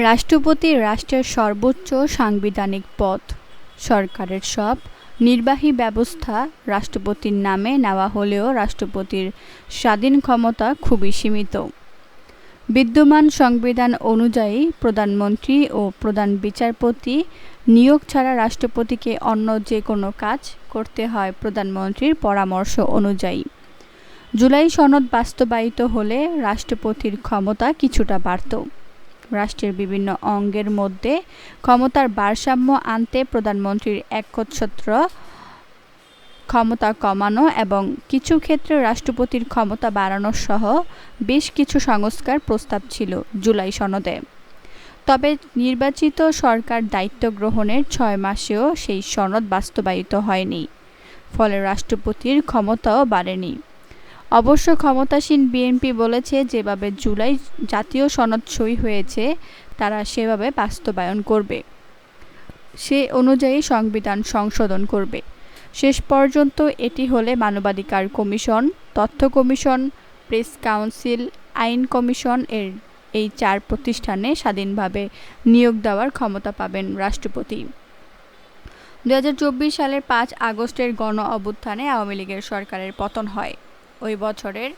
রাষ্ট্রপতি রাষ্ট্রের সর্বোচ্চ সাংবিধানিক পদ। সরকারের সব নির্বাহী ব্যবস্থা রাষ্ট্রপতির নামে নেওয়া হলেও রাষ্ট্রপতির স্বাধীন ক্ষমতা খুবই সীমিত। বিদ্যমান সংবিধান অনুযায়ী প্রধানমন্ত্রী ও প্রধান বিচারপতি নিয়োগ ছাড়া রাষ্ট্রপতিকে অন্য যে কোনো কাজ করতে হয় প্রধানমন্ত্রীর পরামর্শ অনুযায়ী। জুলাই সনদ বাস্তবায়িত হলে রাষ্ট্রপতির ক্ষমতা কিছুটা বাড়ত। রাষ্ট্রের বিভিন্ন অঙ্গের মধ্যে ক্ষমতার ভারসাম্য আনতে প্রধানমন্ত্রীর একচ্ছত্র ক্ষমতা কমানো এবং কিছু ক্ষেত্রে রাষ্ট্রপতির ক্ষমতা বাড়ানো সহ বেশ কিছু সংস্কার প্রস্তাব ছিল জুলাই সনদে। তবে নির্বাচিত সরকার দায়িত্ব গ্রহণের 6 মাসেও সেই সনদ বাস্তবায়িত হয়নি, ফলে রাষ্ট্রপতির ক্ষমতাও বাড়েনি। অবশ্য ক্ষমতাসীন বিএনপি বলেছে, যেভাবে জুলাই জাতীয় সনদ সই হয়েছে তারা সেভাবে বাস্তবায়ন করবে, সে অনুযায়ী সংবিধান সংশোধন করবে। শেষ পর্যন্ত এটি হলে মানবাধিকার কমিশন, তথ্য কমিশন, প্রেস কাউন্সিল, আইন কমিশন এই 4 প্রতিষ্ঠানে স্বাধীনভাবে নিয়োগ দেওয়ার ক্ষমতা পাবেন রাষ্ট্রপতি। 2024 সালের 5 আগস্টের গণ অভ্যুত্থানে আওয়ামী লীগের সরকারের পতন হয়। ওই বছরের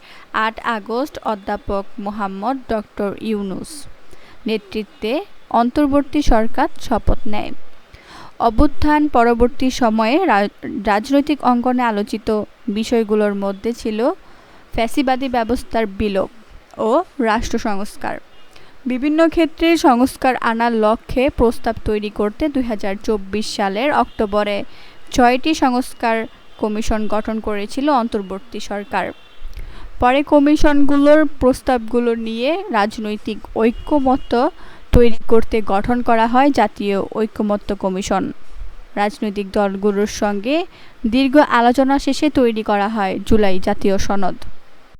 8 আগস্ট অধ্যাপক মোহাম্মদ ডক্টর ইউনূস নেতৃত্বে অন্তর্বর্তী সরকার শপথ নেয়। অভ্যুত্থান পরবর্তী সময়ে রাজনৈতিক অঙ্গনে আলোচিত বিষয়গুলোর মধ্যে ছিল ফ্যাসিবাদী ব্যবস্থার বিলোপ ও রাষ্ট্র সংস্কার। বিভিন্ন ক্ষেত্রে সংস্কার আনার লক্ষ্যে প্রস্তাব তৈরি করতে 2024 সালের অক্টোবরে 6টি সংস্কার কমিশন গঠন করেছিল অন্তর্বর্তী সরকার। পরে কমিশনগুলোর প্রস্তাবগুলো নিয়ে রাজনৈতিক ঐকমত্য তৈরি করতে গঠন করা হয় জাতীয় ঐকমত্য কমিশন। রাজনৈতিক দলগুলোর সঙ্গে দীর্ঘ আলোচনা শেষে তৈরি করা হয় জুলাই জাতীয় সনদ।